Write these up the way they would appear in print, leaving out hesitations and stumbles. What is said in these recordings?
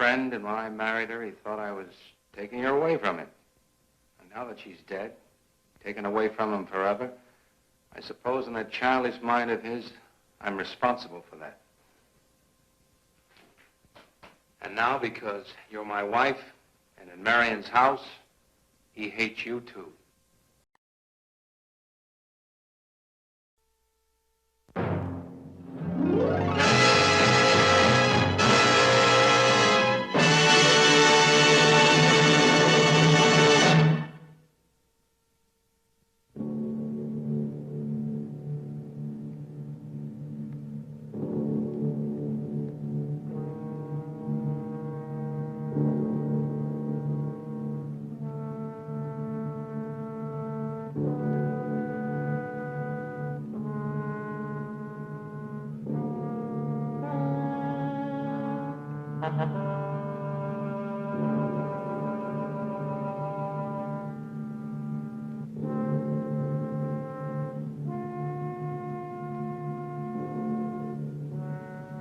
friend, and when I married her, he thought I was taking her away from him. And now that she's dead, taken away from him forever, I suppose in that childish mind of his, I'm responsible for that. And now, because you're my wife, and in Marion's house, he hates you too.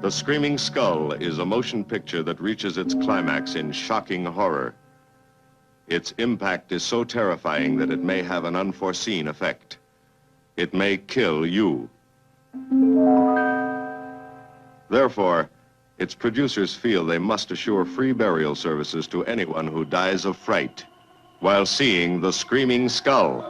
The Screaming Skull is a motion picture that reaches its climax in shocking horror. Its impact is so terrifying that it may have an unforeseen effect. It may kill you. Therefore, its producers feel they must assure free burial services to anyone who dies of fright while seeing The Screaming Skull.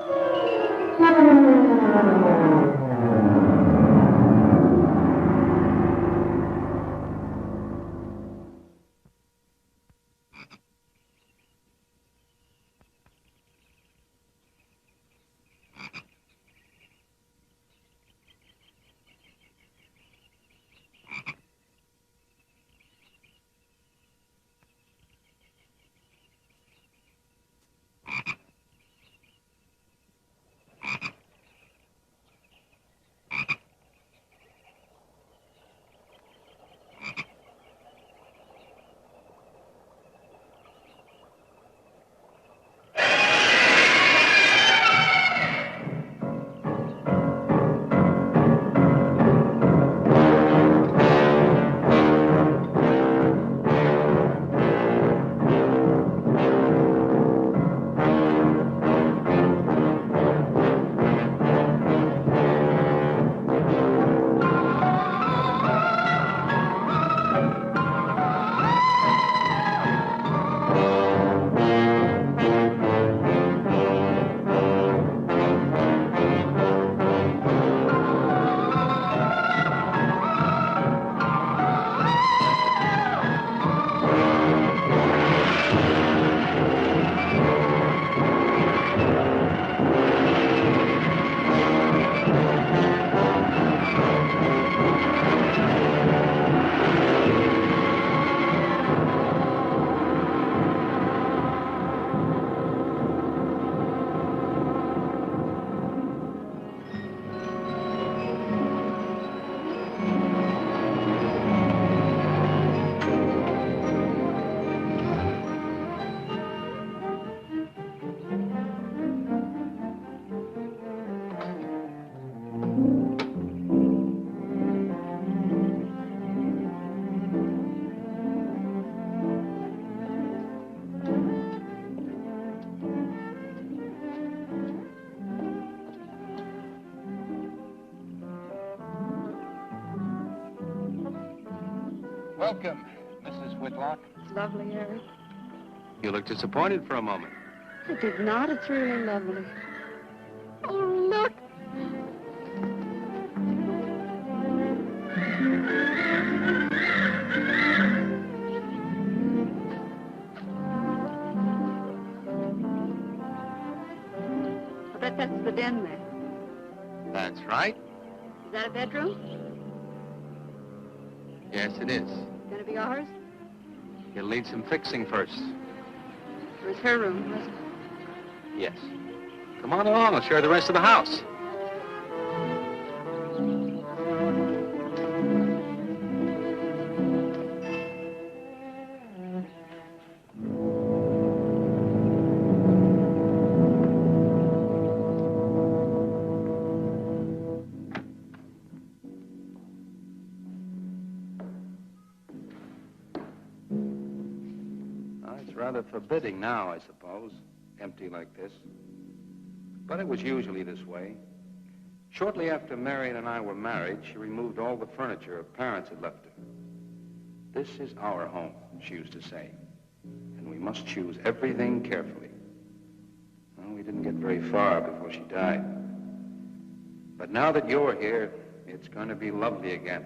Welcome, Mrs. Whitlock. It's lovely, Eric. You look disappointed for a moment. I did not. It's really lovely. Oh, look. I bet that's the den there. That's right. Is that a bedroom? Yes, it is. Gonna be ours? You'll need some fixing first. Or is her room, wasn't it? Yes. Come on along. I'll show you the rest of the house. It's rather forbidding now, I suppose, empty like this. But it was usually this way. Shortly after Marion and I were married, she removed all the furniture her parents had left her. This is our home, she used to say, and we must choose everything carefully. Well, we didn't get very far before she died. But now that you're here, it's going to be lovely again.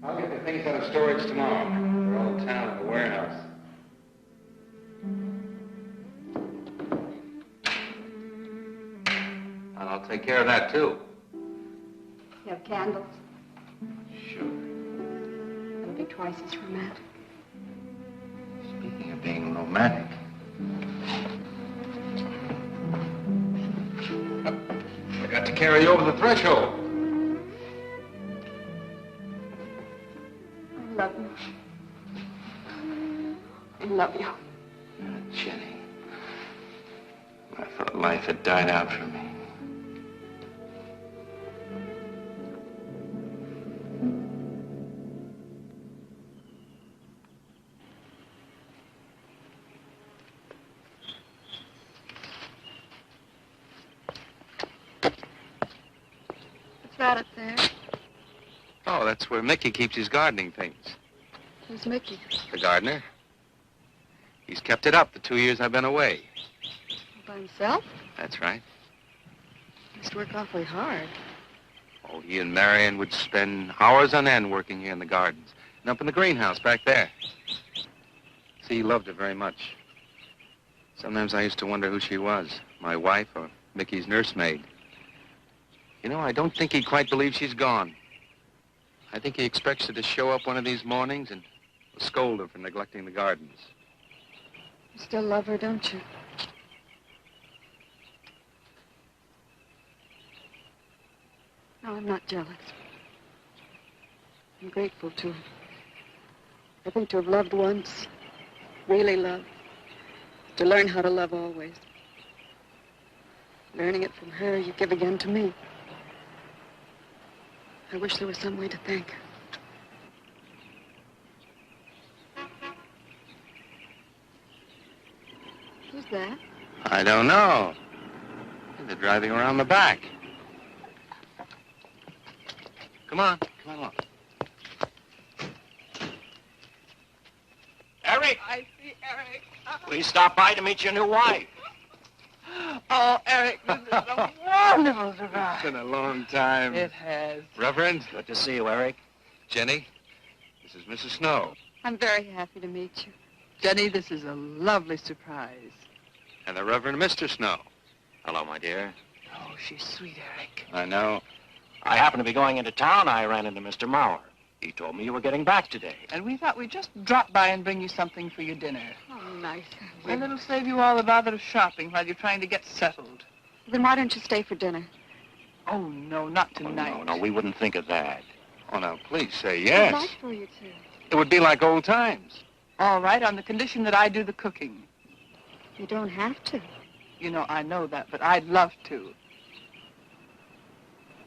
I'll get the things out of storage tomorrow. They're all in town at the warehouse. And I'll take care of that, too. You have candles? Sure. It'll be twice as romantic. Speaking of being romantic. I got to carry you over the threshold. I love you. I love you. Jenny, I thought life had died out for me. What's that up there? Oh, that's where Mickey keeps his gardening things. Who's Mickey? The gardener. He's kept it up the 2 years I've been away. By himself? That's right. He must work awfully hard. Oh, he and Marion would spend hours on end working here in the gardens and up in the greenhouse back there. See, he loved her very much. Sometimes I used to wonder who she was, my wife or Mickey's nursemaid. You know, I don't think he quite believes she's gone. I think he expects her to show up one of these mornings and scold her for neglecting the gardens. You still love her, don't you? No, I'm not jealous. I'm grateful to her. I think to have loved once, really loved, to learn how to love always. Learning it from her, you give again to me. I wish there was some way to thank her. Who's that? I don't know. They're driving around the back. Come on along. Eric! I see Eric. Please stop by to meet your new wife. Oh, Eric, this is a wonderful surprise. It's been a long time. It has. Reverend. Good to see you, Eric. Jenny, this is Mrs. Snow. I'm very happy to meet you. Jenny, this is a lovely surprise. And the Reverend Mr. Snow. Hello, my dear. Oh, she's sweet, Eric. I know. I happened to be going into town. I ran into Mr. Mauer. He told me you were getting back today. And we thought we'd just drop by and bring you something for your dinner. Oh, nice. And it'll save you all the bother of shopping while you're trying to get settled. Then why don't you stay for dinner? Oh, no, not Oh, tonight. no, we wouldn't think of that. Oh, now, please say I'd yes. like for you to. It would be like old times. All right, on the condition that I do the cooking. You don't have to. You know, I know that, but I'd love to.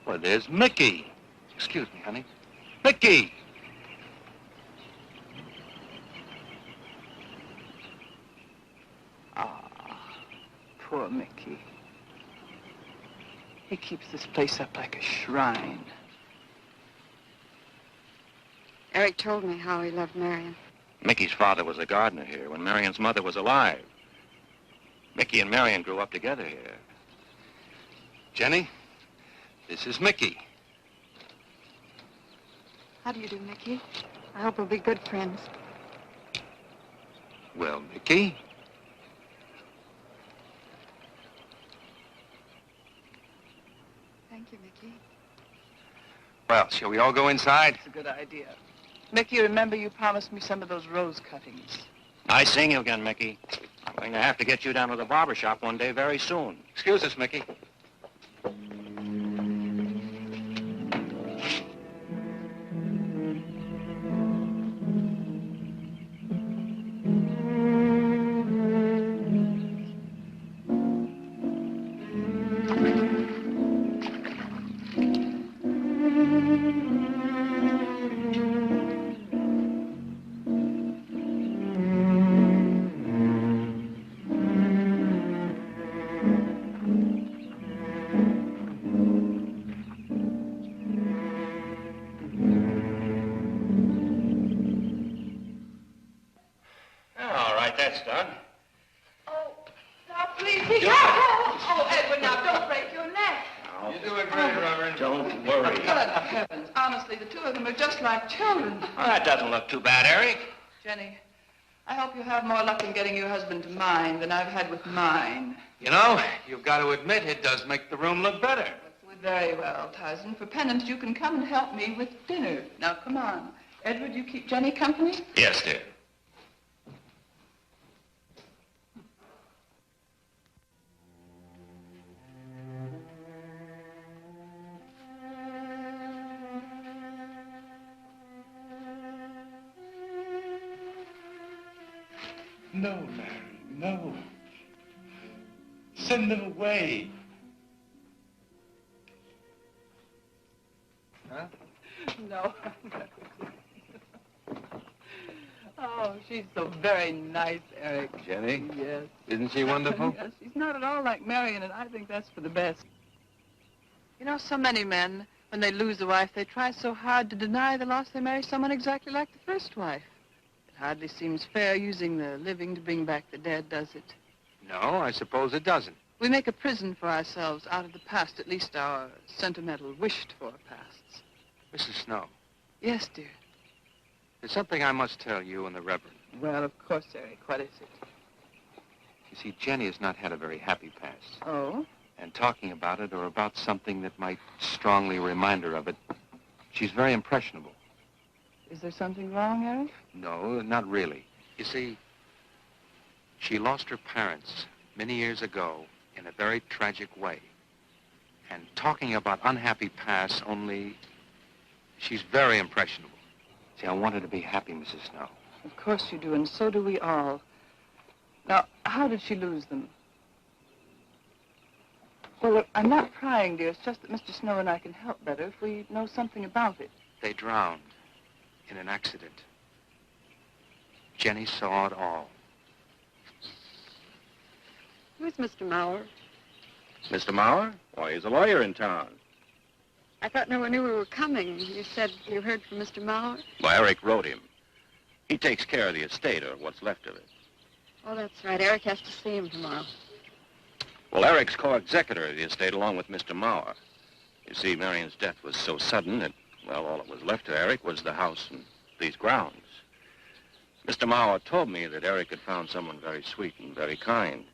Well, there's Mickey. Excuse me, honey. Mickey! Ah, poor Mickey. He keeps this place up like a shrine. Eric told me how he loved Marion. Mickey's father was a gardener here when Marion's mother was alive. Mickey and Marion grew up together here. Jenny, this is Mickey. How do you do, Mickey? I hope we'll be good friends. Well, Mickey? Thank you, Mickey. Well, shall we all go inside? It's a good idea. Mickey, remember you promised me some of those rose cuttings. Nice seeing you again, Mickey. I'm going to have to get you down to the barber shop one day very soon. Excuse us, Mickey. of them are just like children. Well, that doesn't look too bad, Eric. Jenny, I hope you have more luck in getting your husband to mine than I've had with mine. You know, you've got to admit it does make the room look better. Very well, Tyson. For penance, you can come and help me with dinner. Now, come on. Edward, you keep Jenny company? Yes, dear. No, Mary, no. Send them away. Huh? No. Oh, she's so very nice, Eric. Jenny? Yes. Isn't she wonderful? Yes, she's not at all like Marion, and I think that's for the best. You know, so many men, when they lose a wife, they try so hard to deny the loss they marry someone exactly like the first wife. It hardly seems fair using the living to bring back the dead, does it? No, I suppose it doesn't. We make a prison for ourselves out of the past, at least our sentimental, wished-for pasts. Mrs. Snow, Yes, dear. there's something I must tell you and the Reverend. Well, of course, Eric. What is it? You see, Jenny has not had a very happy past. Oh? And talking about it or about something that might strongly remind her of it, she's very impressionable. Is there something wrong, Eric? No, not really. You see, she lost her parents many years ago in a very tragic way. And talking about unhappy pasts only, she's very impressionable. See, I want her to be happy, Mrs. Snow. Of course you do, and so do we all. Now, how did she lose them? Well, look, I'm not prying, dear. It's just that Mr. Snow and I can help better if we know something about it. They drowned in an accident. Jenny saw it all. Who's Mr. Mauer? Mr. Mauer? Why, he's a lawyer in town. I thought no one knew we were coming. You said you heard from Mr. Mauer? Well, Eric wrote him. He takes care of the estate, or what's left of it. Oh, that's right. Eric has to see him tomorrow. Well, Eric's co-executor of the estate along with Mr. Mauer. You see, Marion's death was so sudden that, well, all that was left to Eric was the house and these grounds. Mr. Mauer told me that Eric had found someone very sweet and very kind,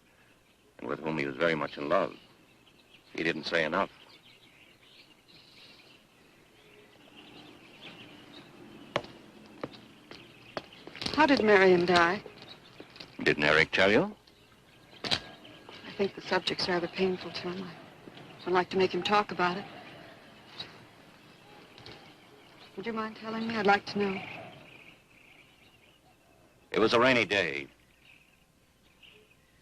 and with whom he was very much in love. He didn't say enough. How did Marion die? Didn't Eric tell you? I think the subject's rather painful to him. I don't like to make him talk about it. Would you mind telling me? I'd like to know. It was a rainy day.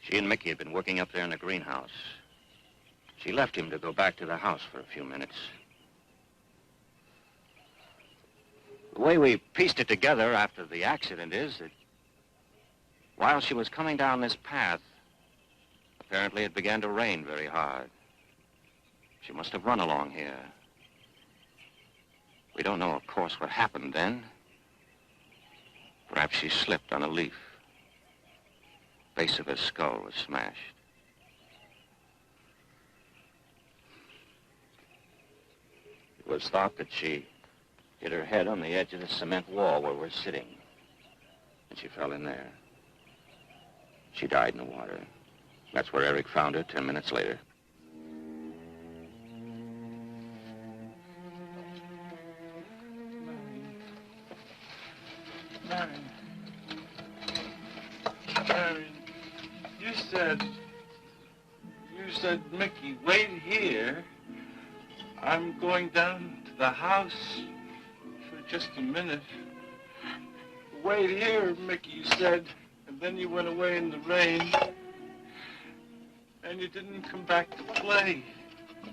She and Mickey had been working up there in the greenhouse. She left him to go back to the house for a few minutes. The way we pieced it together after the accident is that while she was coming down this path, apparently it began to rain very hard. She must have run along here. We don't know, of course, what happened then. Perhaps she slipped on a leaf. Base of her skull was smashed. It was thought that she hit her head on the edge of the cement wall where we're sitting. And she fell in there. She died in the water. That's where Eric found her 10 minutes later. Marion, you said, Mickey, wait here. I'm going down to the house for just a minute. Wait here, Mickey, you said, and then you went away in the rain, and you didn't come back to play.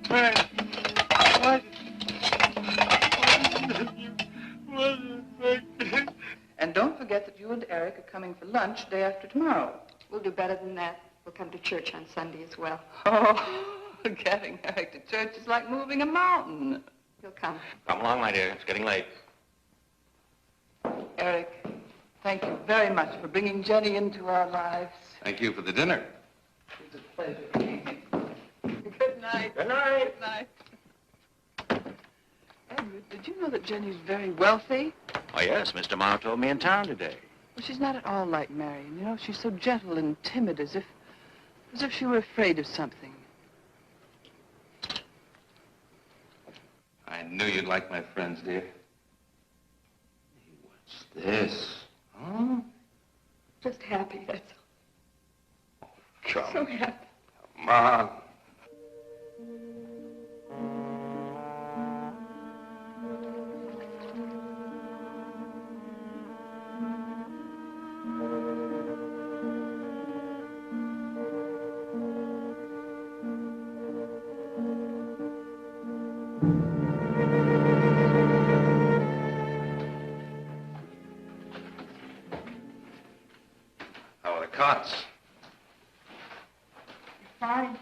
Marion, what? And don't forget that you and Eric are coming for lunch day after tomorrow. We'll do better than that. We'll come to church on Sunday as well. Oh, getting Eric to church is like moving a mountain. He'll come. Come along, my dear. It's getting late. Eric, thank you very much for bringing Jenny into our lives. Thank you for the dinner. It was a pleasure. Good night. Good night. Good night. Edward. Did you know that Jenny's very wealthy? Oh, yes, Mr. Mauer told me in town today. Well, she's not at all like Marion. You know, she's so gentle and timid, as if she were afraid of something. I knew you'd like my friends, dear. Hey, what's this? Huh? Just happy, that's all. Come So happy. Come on. How are the cots? Fine.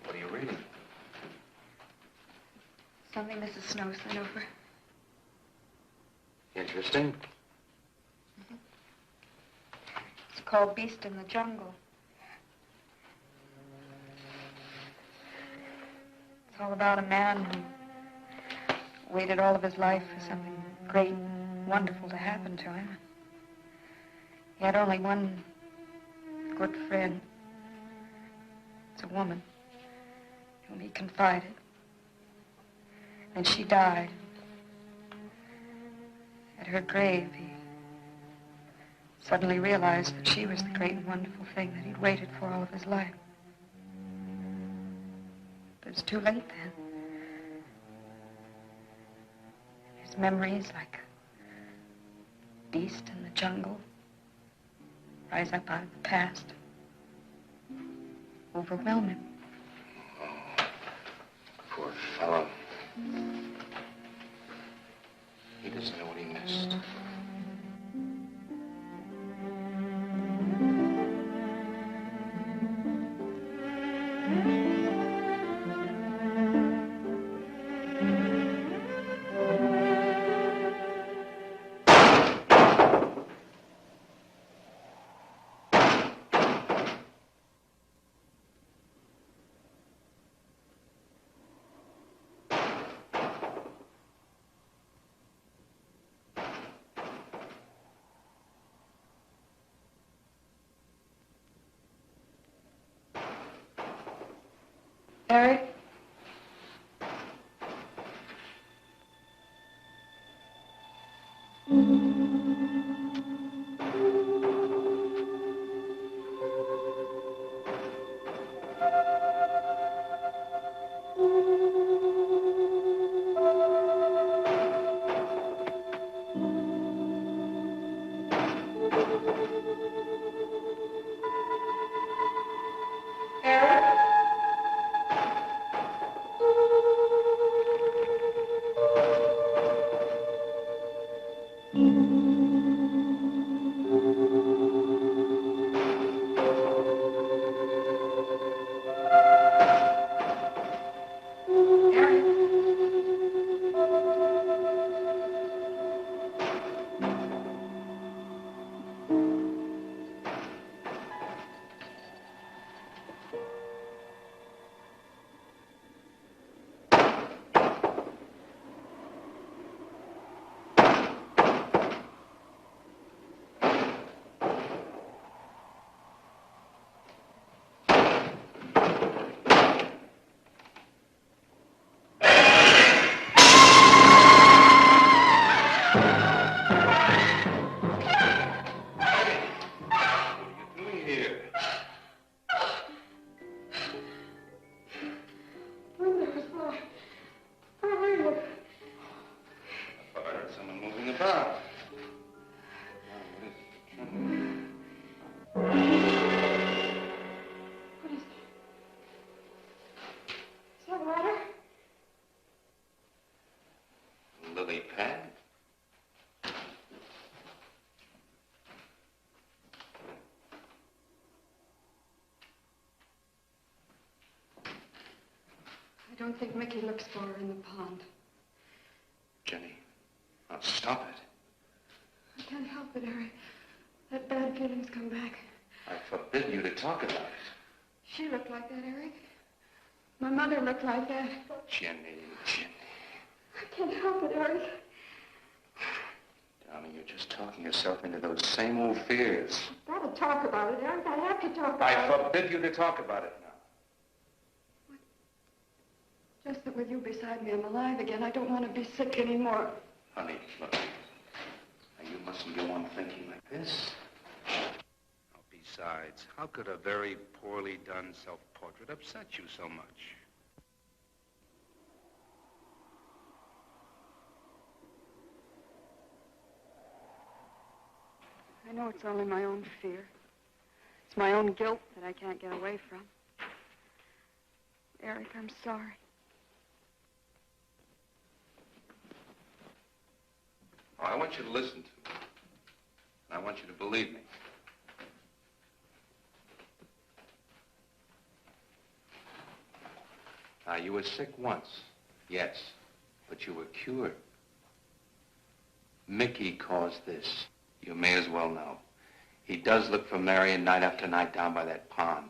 What are you reading? Something Mrs. Snow sent over. Interesting. It's called Beast in the Jungle. It's all about a man who waited all of his life for something great and wonderful to happen to him. He had only one good friend. It's a woman whom he confided. And she died. At her grave, he suddenly realized that she was the great and wonderful thing that he'd waited for all of his life. But it's too late then. His memories, like a beast in the jungle, rise up out of the past, overwhelm him. Oh, poor fellow. He doesn't know what he missed. Eric? I don't think Mickey looks for her in the pond. Jenny, now stop it. I can't help it, Eric. That bad feeling's come back. I forbid you to talk about it. She looked like that, Eric. My mother looked like that. Jenny. I can't help it, Eric. Darling, you're just talking yourself into those same old fears. I've got to talk about it, Eric. I have to talk about I it. forbid you to talk about it now. Just that with you beside me, I'm alive again. I don't want to be sick anymore. Honey, look. Now, you mustn't go on thinking like this. Besides, how could a very poorly done self-portrait upset you so much? I know it's only my own fear. It's my own guilt that I can't get away from. Eric, I'm sorry. Oh, I want you to listen to me. I want you to believe me. You were sick once, yes, but you were cured. Mickey caused this. You may as well know. He does look for Marion night after night down by that pond.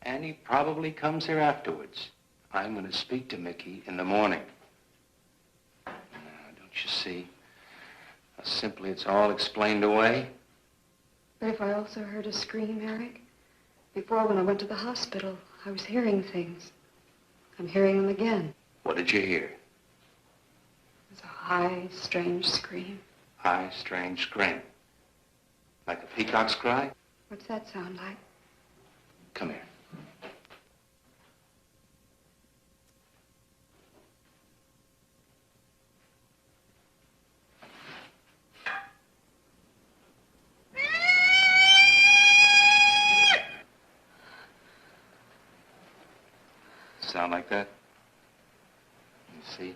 And he probably comes here afterwards. I'm going to speak to Mickey in the morning. Now, don't you see? How simply it's all explained away. But if I also heard a scream, Eric? Before, when I went to the hospital, I was hearing things. I'm hearing them again. What did you hear? It was a high, strange scream. High, strange scream. Like a peacock's cry? What's that sound like? Come here. Sound like that? You see?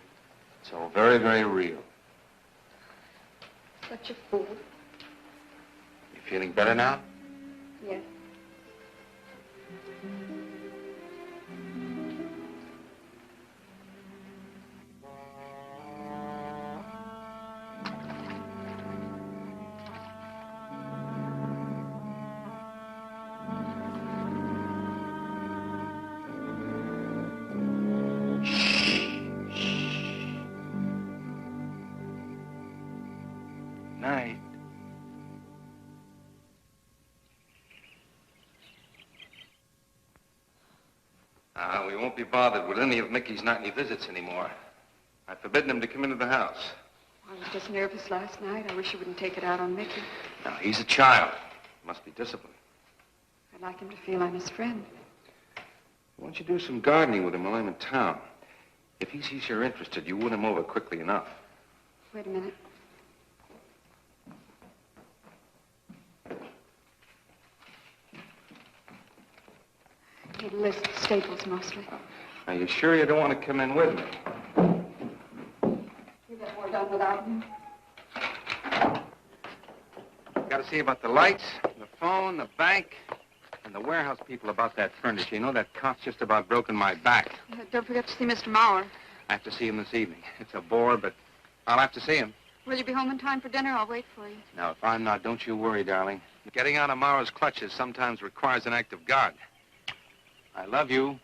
It's all very, very real. Such a fool. You feeling better now? Yes. Night. We won't be bothered with any of Mickey's nightly visits anymore. I've forbidden him to come into the house. I was just nervous last night. I wish you wouldn't take it out on Mickey. Now, he's a child. Must be disciplined. I'd like him to feel I'm his friend. Why don't you do some gardening with him while I'm in town? If he sees you're interested, you win him over quickly enough. Wait a minute. I need a list of staples, mostly. Are you sure you don't want to come in with me? You get more done without me. Got to see about the lights, the phone, the bank, and the warehouse people about that furniture. You know, that cop's just about broken my back. Don't forget to see Mr. Mauer. I have to see him this evening. It's a bore, but I'll have to see him. Will you be home in time for dinner? I'll wait for you. Now, if I'm not, don't you worry, darling. Getting out of Mauer's clutches sometimes requires an act of God. I love you.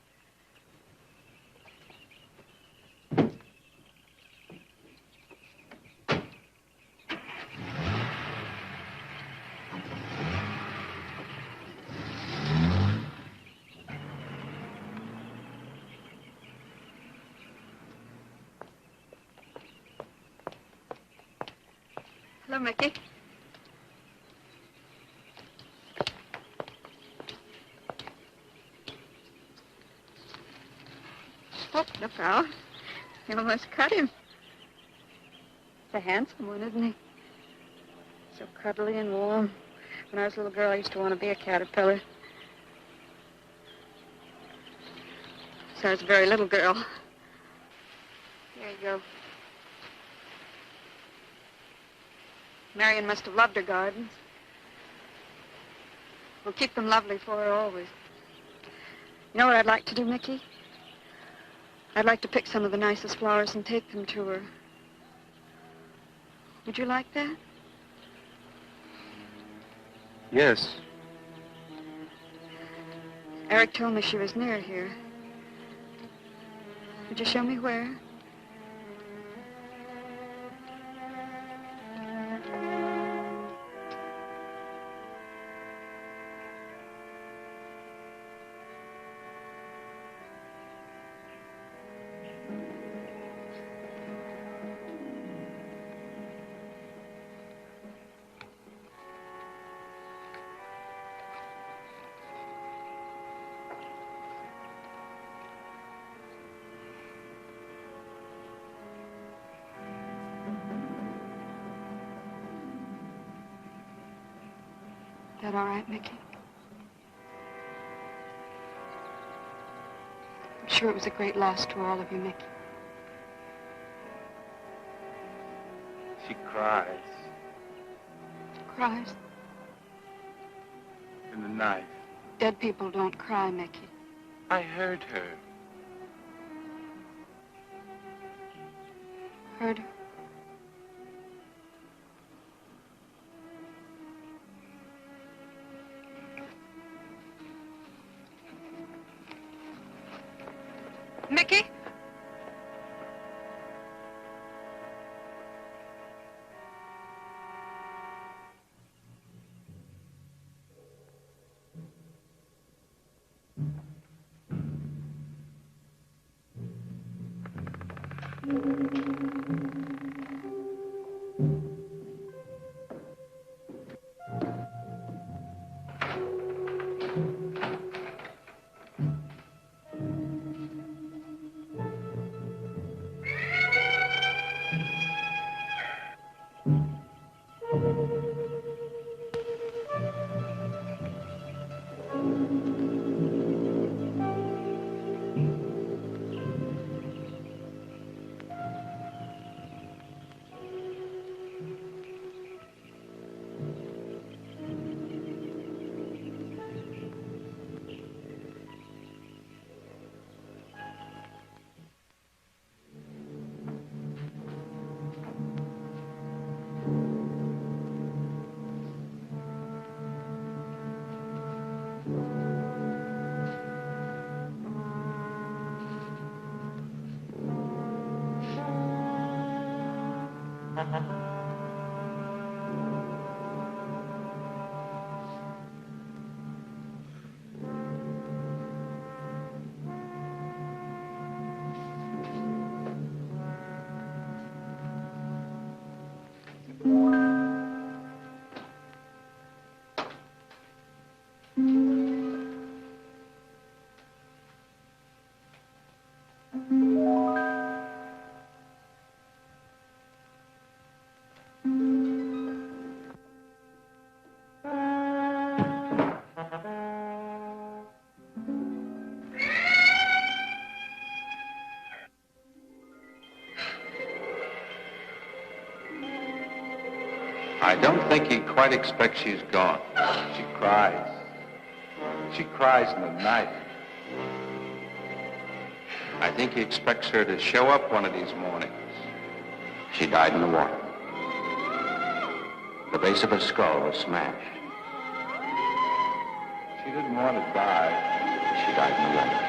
Hello, Mickey. Oh, look out. You almost cut him. He's a handsome one, isn't he? So cuddly and warm. When I was a little girl, I used to want to be a caterpillar. So I was a very little girl. Here you go. Marion must have loved her gardens. We'll keep them lovely for her always. You know what I'd like to do, Mickey? I'd like to pick some of the nicest flowers and take them to her. Would you like that? Yes. Eric told me she was near here. Could you show me where? That all right, Mickey? I'm sure it was a great loss to all of you, Mickey. She cries Cries? in the night. Dead people don't cry, Mickey. I heard her. Heard her? Mickey? I don't think he quite expects she's gone. She cries. She cries in the night. I think he expects her to show up one of these mornings. She died in the water. The base of her skull was smashed. She didn't want to die. She died in the water.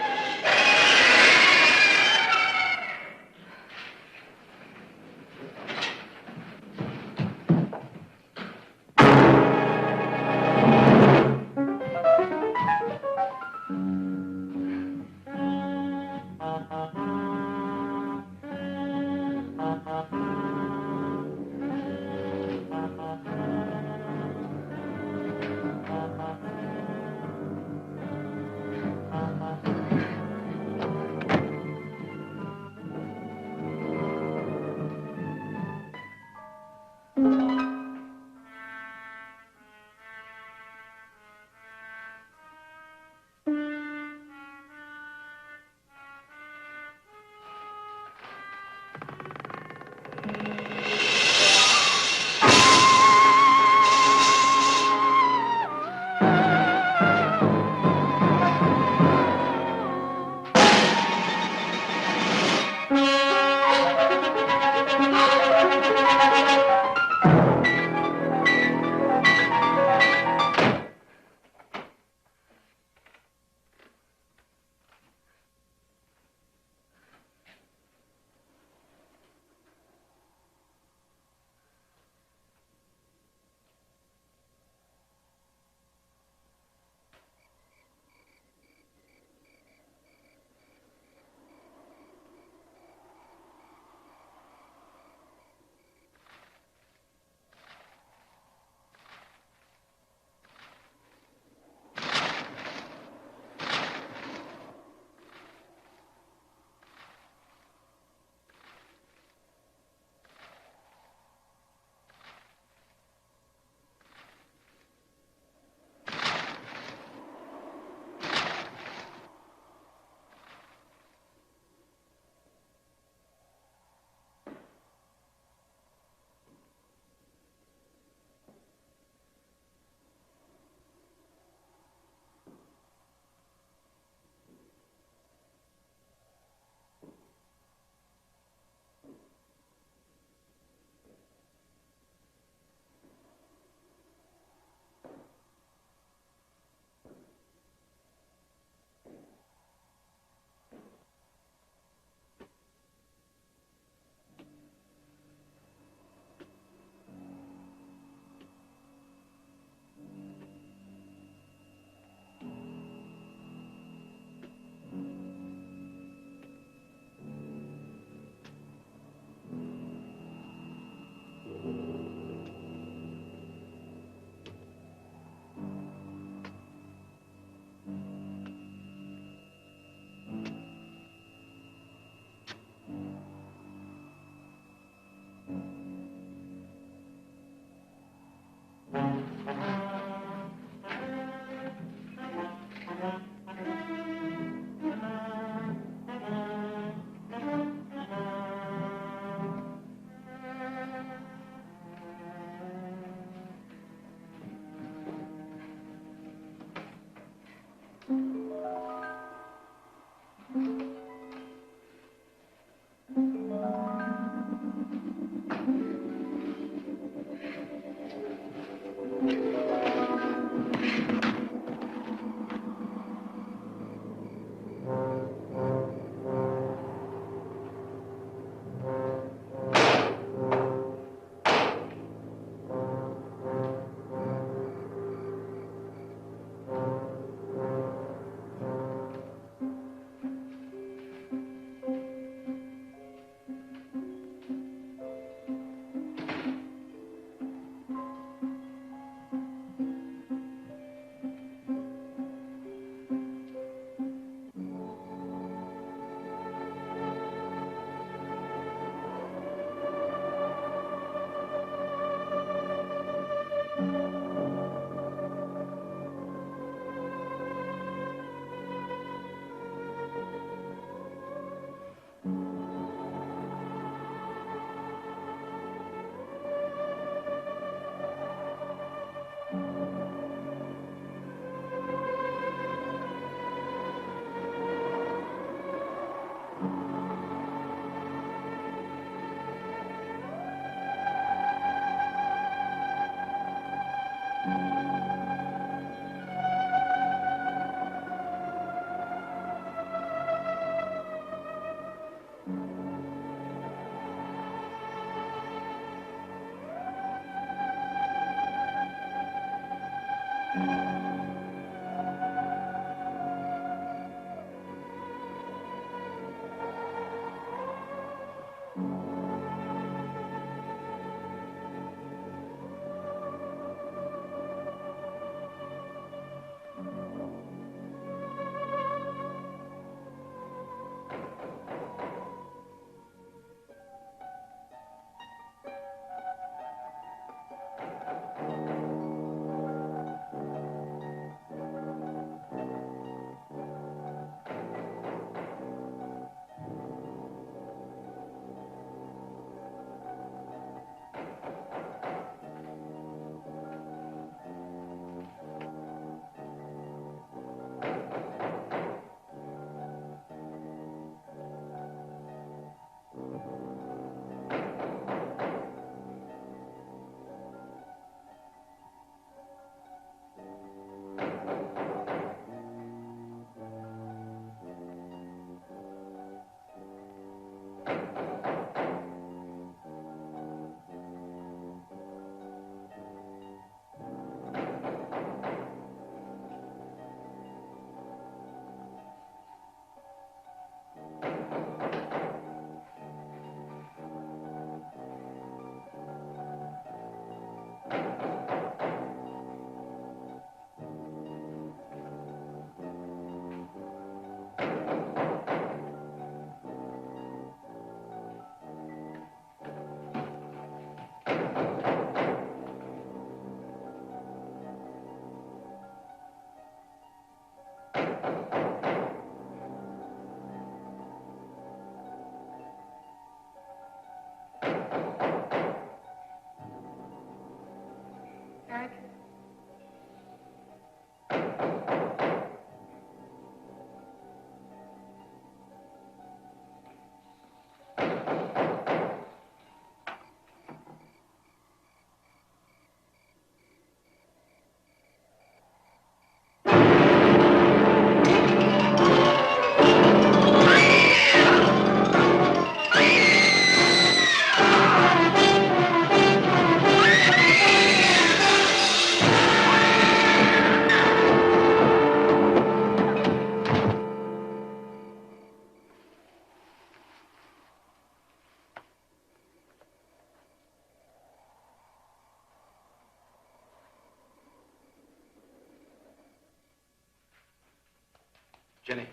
Jenny.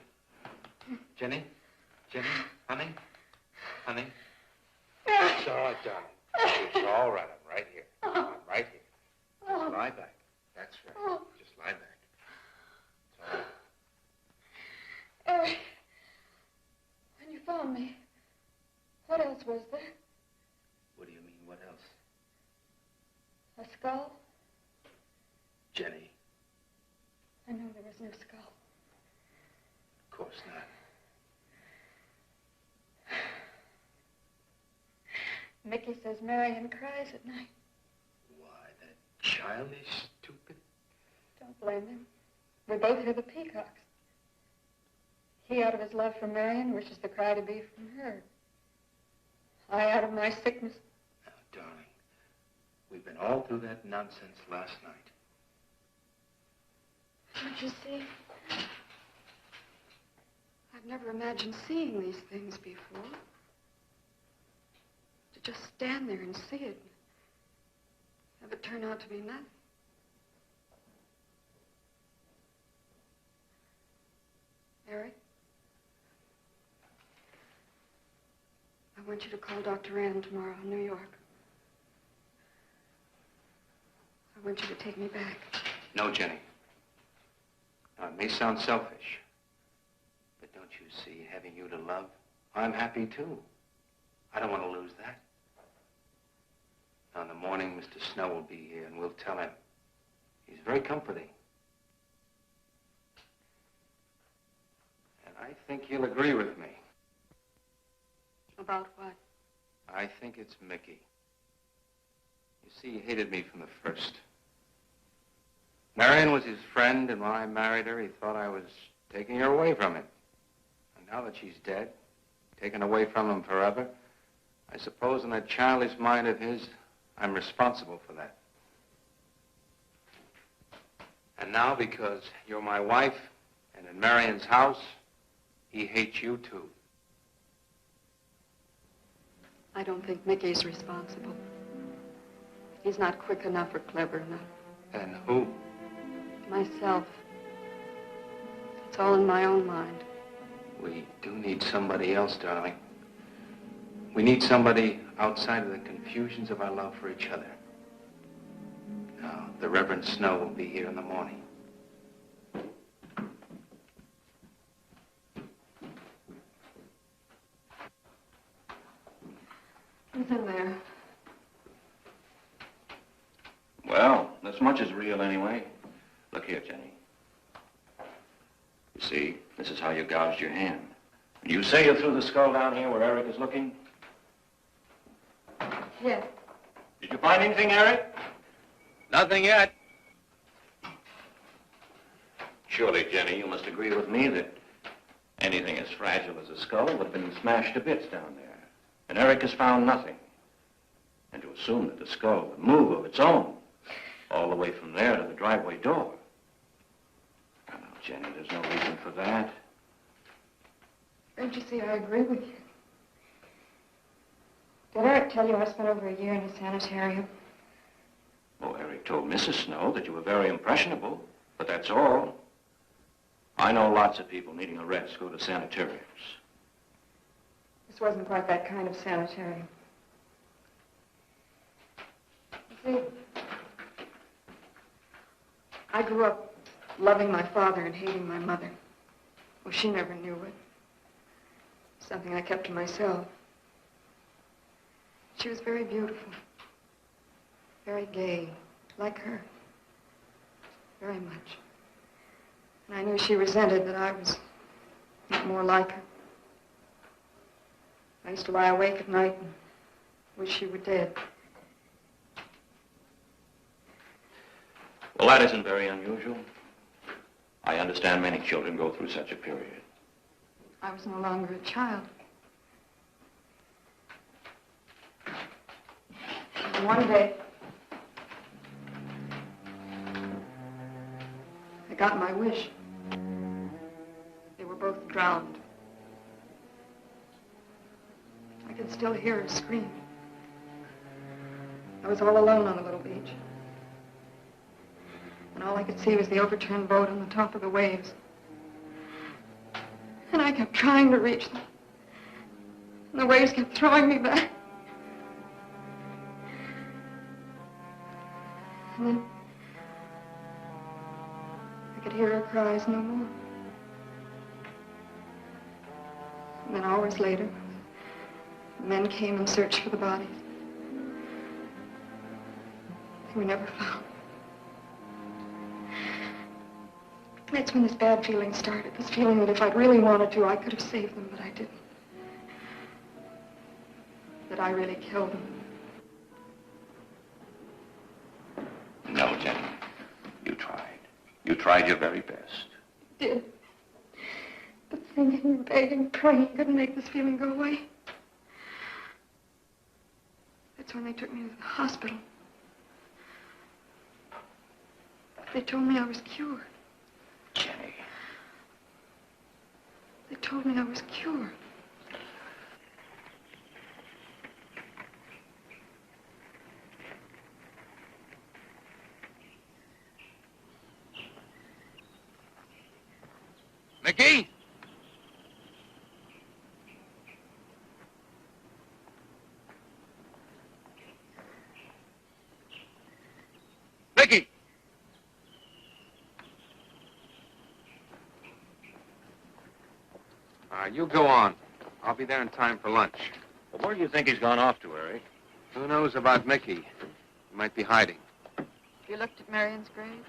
Jenny? Jenny? Honey? Honey? It's all right, darling. It's all right. I'm right here. I'm right here. Just lie back. That's right. Just lie back. It's all right. Eric, when you found me, what else was there? What do you mean, what else? A skull? Jenny. I know there was no skull. Of course not. Mickey says Marion cries at night. Why, that child is stupid. Don't blame him. We both hear the peacocks. He, out of his love for Marion, wishes the cry to be from her. I, out of my sickness. Now, darling, we've been all through that nonsense last night. Don't you see? I've never imagined seeing these things before. To just stand there and see it. Have it turn out to be nothing. Eric? I want you to call Dr. Ann tomorrow in New York. I want you to take me back. No, Jenny. Now, it may sound selfish, but don't you see, having you to love, I'm happy too. I don't want to lose that. Now, in the morning, Mr. Snow will be here, and we'll tell him. He's very comforting. And I think he'll agree with me. About what? I think it's Mickey. You see, he hated me from the first. Marion was his friend, and when I married her, he thought I was taking her away from him. And now that she's dead, taken away from him forever, I suppose in that childish mind of his, I'm responsible for that. And now, because you're my wife, and in Marion's house, he hates you too. I don't think Mickey's responsible. He's not quick enough or clever enough. And who? Myself. It's all in my own mind. We do need somebody else, darling. We need somebody outside of the confusions of our love for each other. Now, the Reverend Snow will be here in the morning. Who's in there? Well, this much is real anyway. Look here, Jenny. You see, this is how you gouged your hand. You say you threw the skull down here where Eric is looking? Yes. Did you find anything, Eric? Nothing yet. Surely, Jenny, you must agree with me that anything as fragile as a skull would have been smashed to bits down there. And Eric has found nothing. And to assume that the skull would move of its own, all the way from there to the driveway door. Now, Jenny, there's no reason for that. Don't you see, I agree with you. Did Eric tell you I spent over a year in a sanitarium? Oh, Eric told Mrs. Snow that you were very impressionable, but that's all. I know lots of people needing a rest go to sanitariums. This wasn't quite that kind of sanitarium. You see, I grew up loving my father and hating my mother. Well, she never knew it. Something I kept to myself. She was very beautiful. Very gay, like her. Very much. And I knew she resented that I was not more like her. I used to lie awake at night and wish she were dead. Well, that isn't very unusual. I understand many children go through such a period. I was no longer a child. And one day, I got my wish. They were both drowned. I could still hear her scream. I was all alone on the little beach. And all I could see was the overturned boat on the top of the waves. I kept trying to reach them. And the waves kept throwing me back. And then I could hear her cries no more. And then hours later, the men came and searched for the bodies. They were never found. That's when this bad feeling started. This feeling that if I'd really wanted to, I could have saved them, but I didn't. That I really killed them. No, Jenny. You tried. You tried your very best. I did. But thinking and begging and praying couldn't make this feeling go away. That's when they took me to the hospital. They told me I was cured. Jenny. They told me I was cured. Mickey? Mickey! You go on. I'll be there in time for lunch. Well, where do you think he's gone off to, Eric? Who knows about Mickey? He might be hiding. You looked at Marion's grave?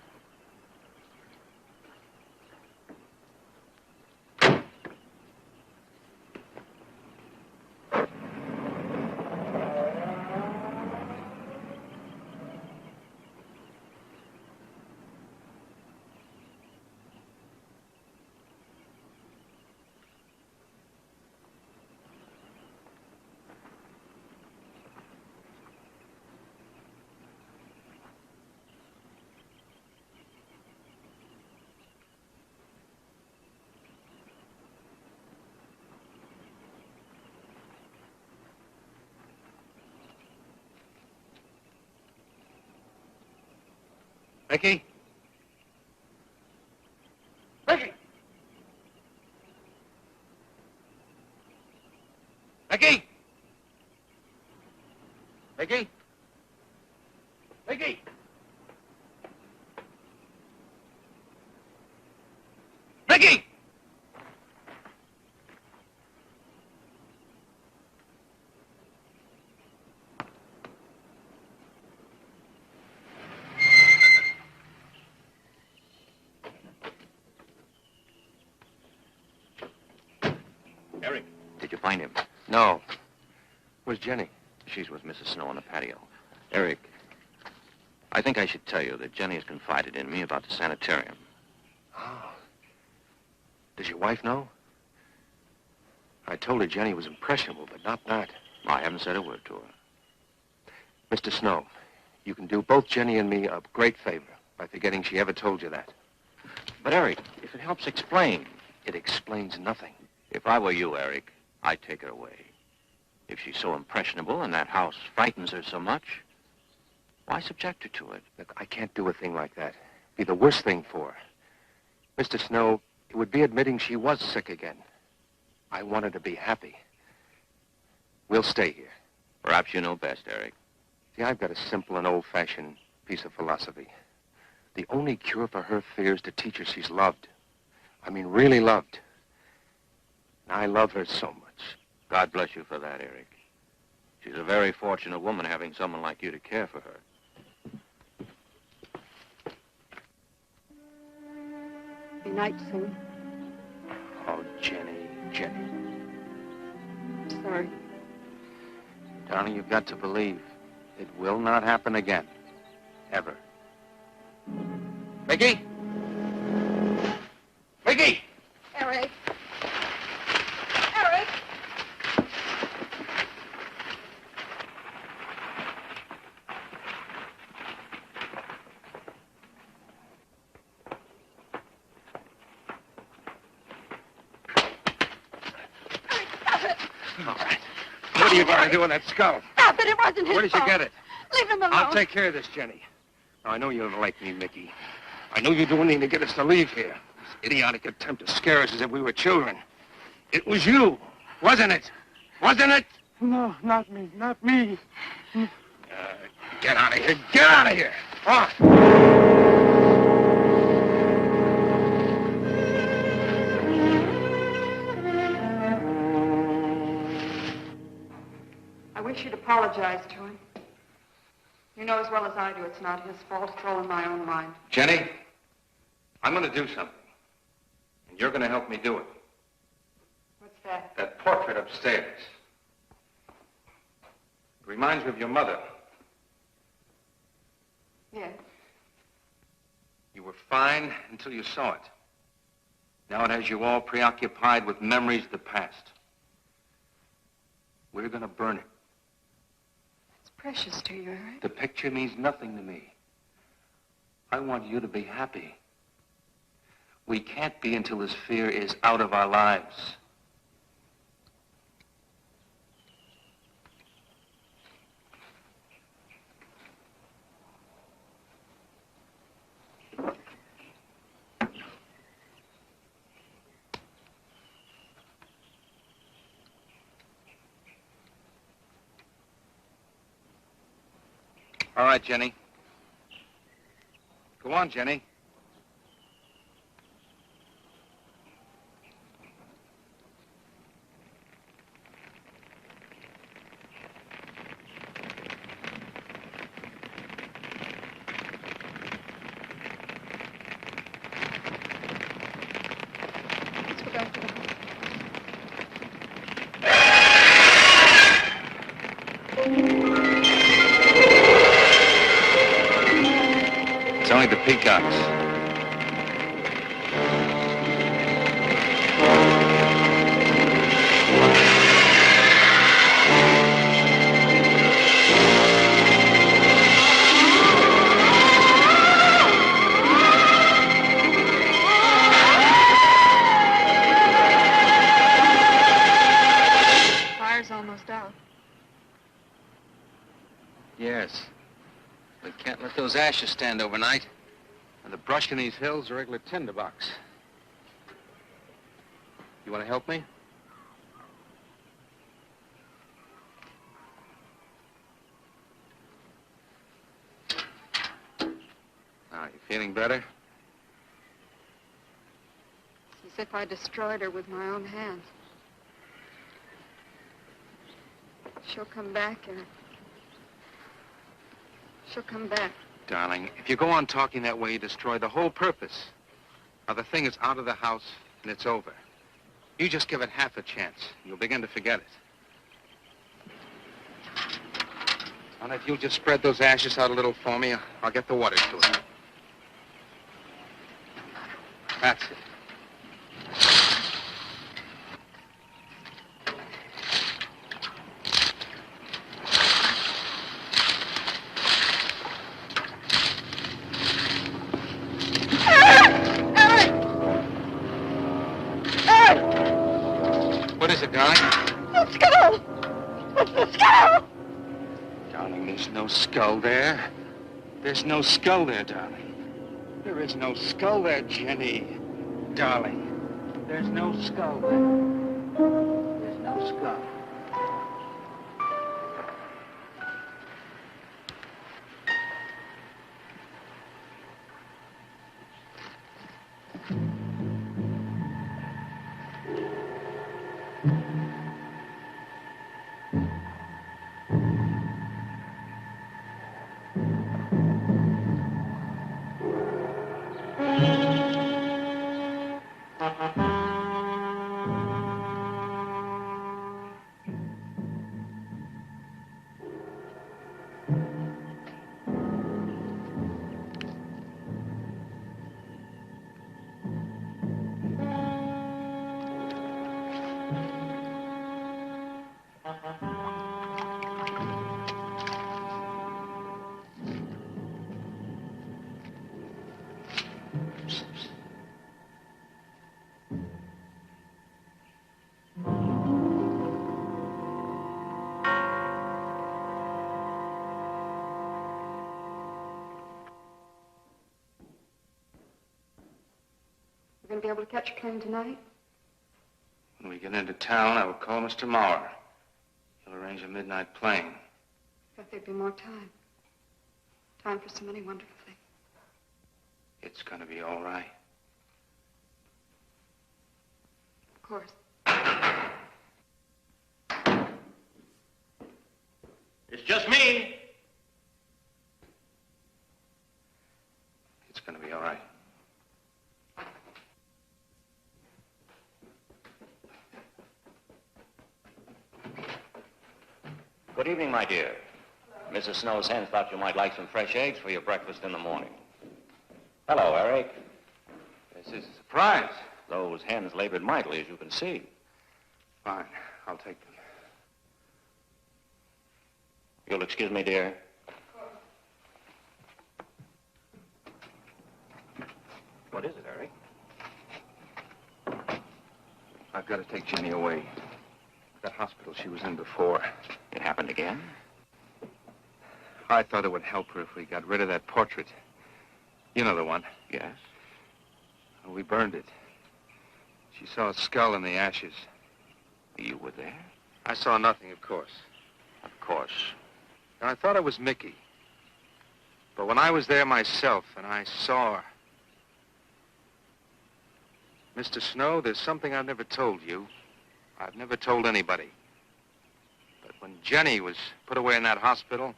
Mickey? Mickey! Mickey? Mickey? Mickey? Mickey! Eric, did you find him? No. Where's Jenny? She's with Mrs. Snow on the patio. Eric, I think I should tell you that Jenny has confided in me about the sanitarium. Oh. Does your wife know? I told her Jenny was impressionable, but not that. I haven't said a word to her. Mr. Snow, you can do both Jenny and me a great favor by forgetting she ever told you that. But, Eric, if it helps explain... It explains nothing. If I were you, Eric, I'd take her away. If she's so impressionable and that house frightens her so much, why subject her to it? Look, I can't do a thing like that. It'd be the worst thing for her. Mr. Snow, it would be admitting she was sick again. I want her to be happy. We'll stay here. Perhaps you know best, Eric. See, I've got a simple and old-fashioned piece of philosophy. The only cure for her fear is to teach her she's loved. I mean, really loved. And I love her so much. God bless you for that, Eric. She's a very fortunate woman having someone like you to care for her. Be night soon. Oh, Jenny, Jenny. I'm sorry. Darling, you've got to believe it will not happen again. Ever. Mickey? Mickey! Eric. Eric! All right. What are you going to do with that skull? Stop it, it wasn't his Where did you get it? Leave him alone. I'll take care of this, Jenny. Now, I know you don't like me, Mickey. I know you do anything to get us to leave here. This idiotic attempt to scare us as if we were children. It was you, wasn't it? Wasn't it? No, not me. Not me. Get out of here. Get out of here. On. I wish you'd apologize to him. You know as well as I do it's not his fault. It's all in my own mind. Jenny, I'm going to do something. And you're going to help me do it. What's that? That portrait upstairs. It reminds me of your mother. Yes. You were fine until you saw it. Now it has you all preoccupied with memories of the past. We're going to burn it. It's precious to you, Eric. The picture means nothing to me. I want you to be happy. We can't be until this fear is out of our lives. All right, Jenny. Go on, Jenny. Let's go back to the house. It's only the peacocks. Fire's almost out. Yes. We can't let those ashes stand overnight. And the brush in these hills are regular tinderbox. You want to help me? Now, you feeling better? It's as if I destroyed her with my own hands. She'll come back, Eric. She'll come back. Darling, if you go on talking that way, you destroy the whole purpose. Now, the thing is out of the house, and it's over. You just give it half a chance. You'll begin to forget it. And if you'll just spread those ashes out a little for me, I'll get the water to it. That's it. What is it, darling? The skull! It's the skull! Darling, there's no skull there. There's no skull there, darling. There is no skull there, Jenny. Darling, there's no skull there. There's no skull. We're going to be able to catch a plane tonight? When we we get into town, I will call Mr. Mauer. He'll arrange a midnight plane. But there'd be more time. Time for so many wonderful things. It's gonna be all right. Of course. It's just me. It's gonna be all right. Good evening, my dear. Mrs. Snow's hens thought you might like some fresh eggs for your breakfast in the morning. Hello, Eric. This is a surprise. Those hens labored mightily, as you can see. Fine, I'll take them. You'll excuse me, dear. What is it, Eric? I've got to take Jenny away. That hospital she was in before. It happened again? I thought it would help her if we got rid of that portrait. You know the one. Yes. Well, we burned it. She saw a skull in the ashes. You were there? I saw nothing, of course. Of course. And I thought it was Mickey. But when I was there myself and I saw her... Mr. Snow, there's something I've never told you. I've never told anybody. But when Jenny was put away in that hospital,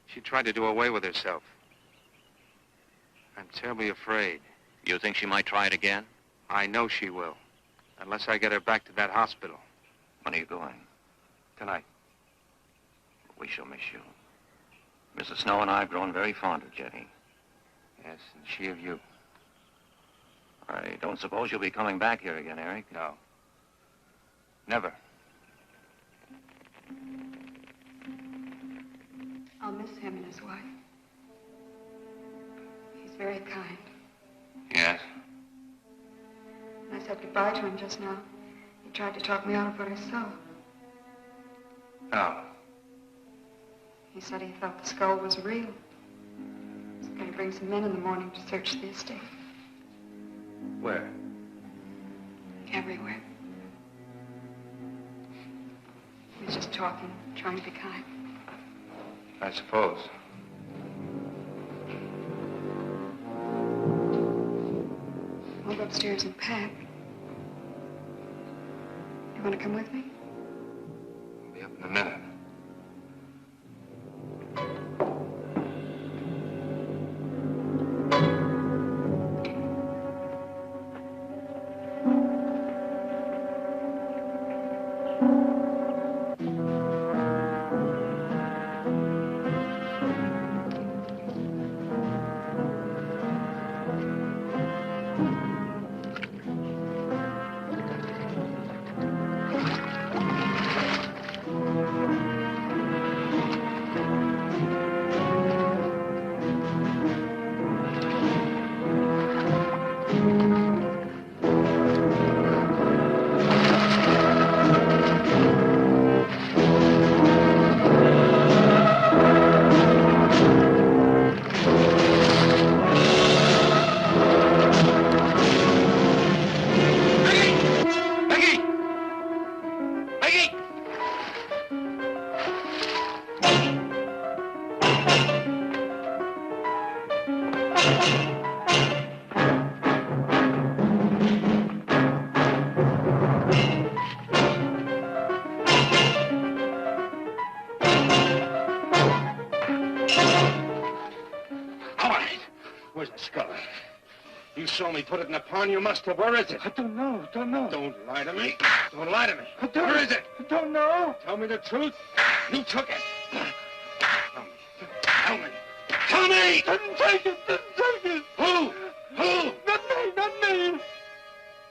she tried to do away with herself. I'm terribly afraid. You think she might try it again? I know she will. Unless I get her back to that hospital. When are you going? Tonight. We shall miss you. Mrs. Snow and I have grown very fond of Jenny. Yes, and she of you. I don't suppose you'll be coming back here again, Eric? No. Never. I'll miss him and his wife. He's very kind. Yes? When I said goodbye to him just now, he tried to talk me out of what I saw. Oh. He said he thought the skull was real. He's going to bring some men in the morning to search the estate. Where? Everywhere. He was just talking, trying to be kind. I suppose. I'll go upstairs and pack. You want to come with me? I'll be up in a minute. Put it in a pond, you must have. Where is it? I don't know. Don't lie to me. Don't lie to me. Where is it? I don't know. Tell me the truth. You took it. Tell me. Tell me! Didn't take it. Who? Not me.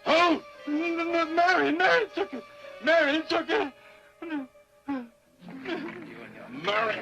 Who? Mary took it. Mary took it. You and your Mary.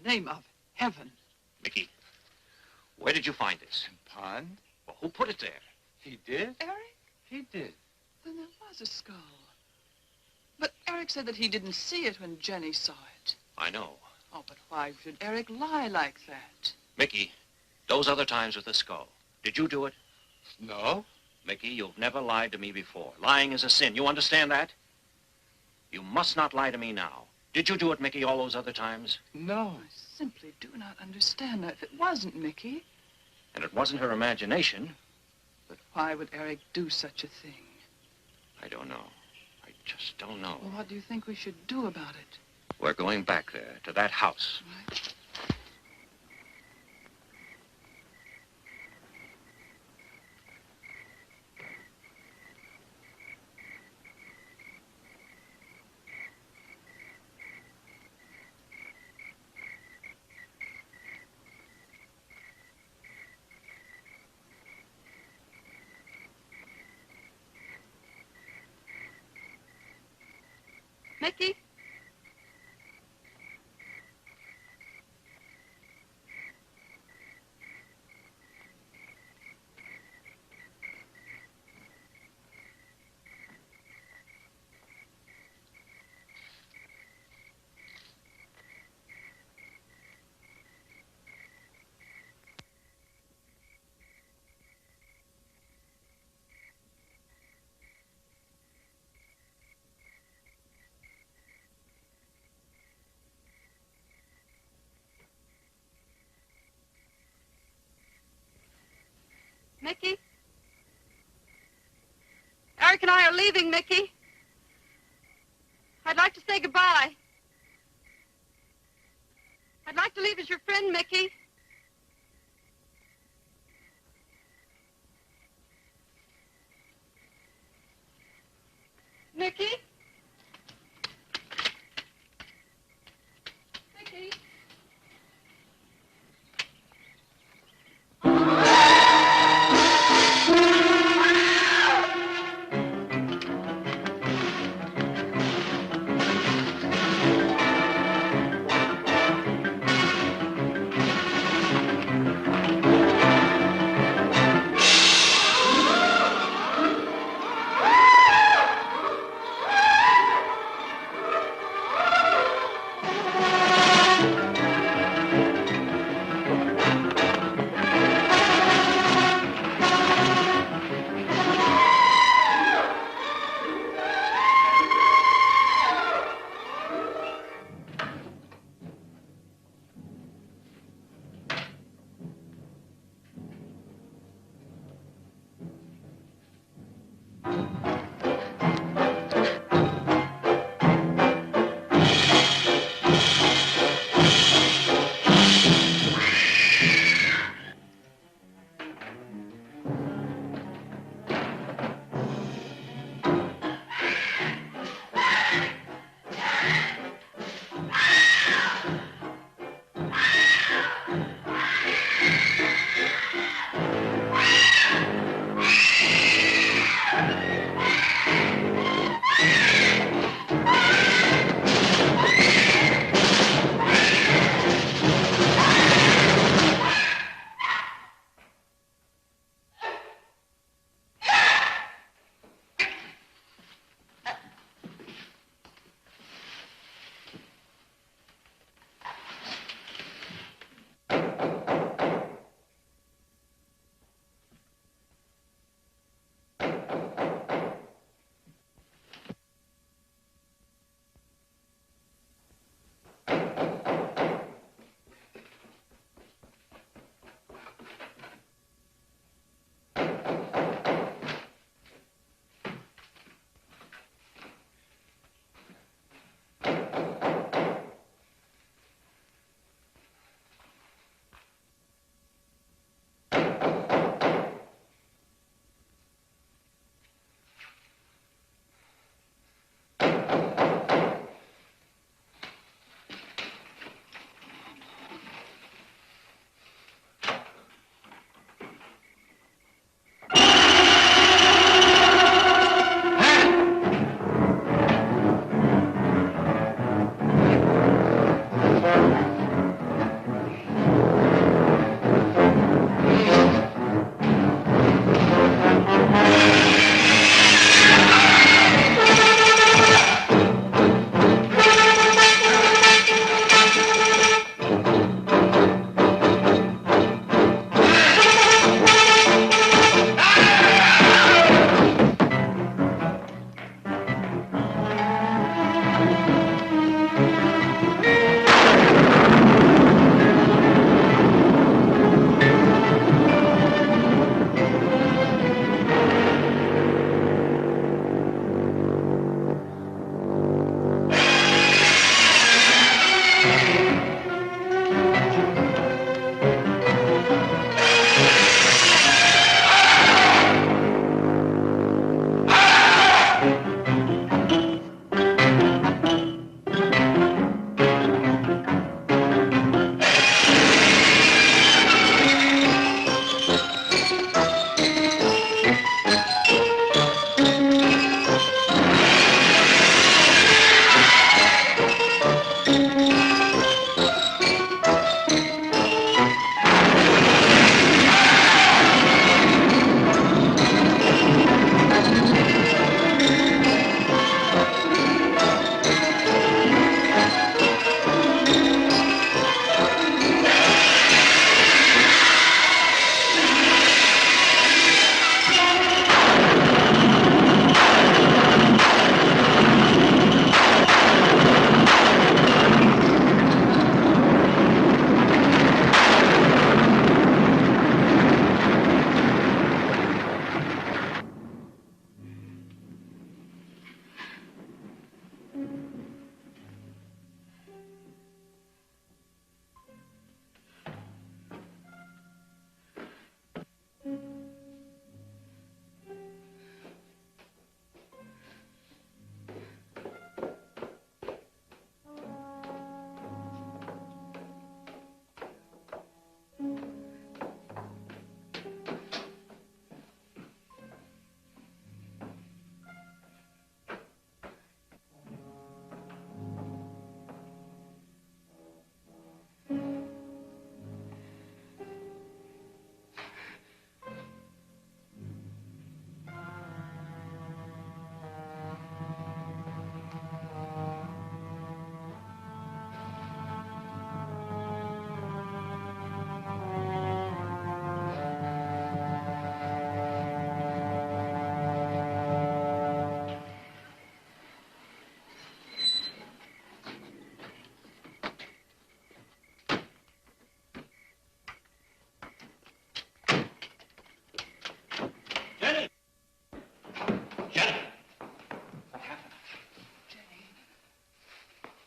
name of heaven? Mickey, where did you find this? Pond? Well, who put it there? He did? Eric? He did. Then there was a skull. But Eric said that he didn't see it when Jenny saw it. I know. Oh, but why should Eric lie like that? Mickey, those other times with the skull, did you do it? No. Mickey, you've never lied to me before. Lying is a sin. You understand that? You must not lie to me now. Did you do it, Mickey, all those other times? No. I simply do not understand. Now, if it wasn't Mickey, And it wasn't her imagination. but why would Eric do such a thing? I don't know. I just don't know. Well, what do you think we should do about it? We're going back there, to that house. Right. Mickey? Mickey? Eric and I are leaving, Mickey. I'd like to say goodbye. I'd like to leave as your friend, Mickey. Mickey? Mickey?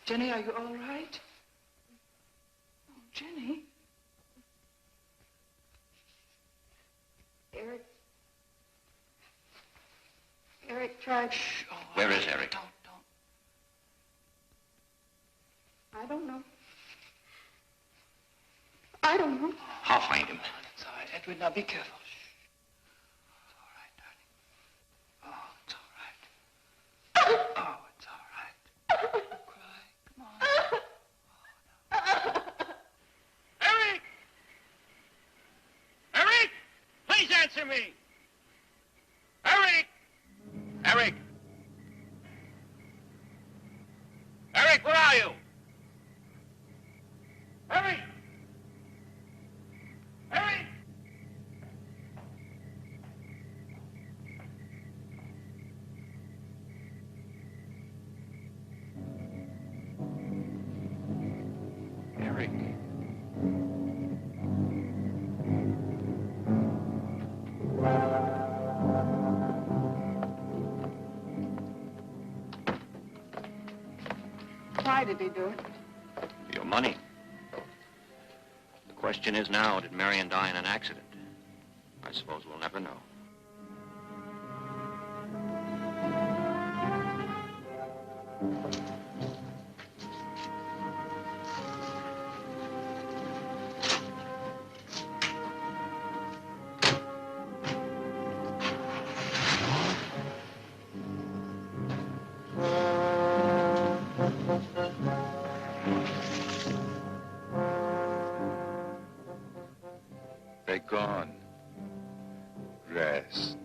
Jenny, are you all right? Oh, Jenny. Eric tried... Shh. Oh, Where is Eric? Don't. I don't know. I don't know. I'll find him. It's all right, Edward. Now be careful. Shh. It's all right, darling. Oh, it's all right. Oh, it's all right. Don't cry. Come on. Eric! Eric! Please answer me! Eric! Eric! Eric, where are you? Eric! Eric! Eric. Why did he do it? Your money. The question is now, did Marion die in an accident? I suppose we'll never know. They're gone. Rest.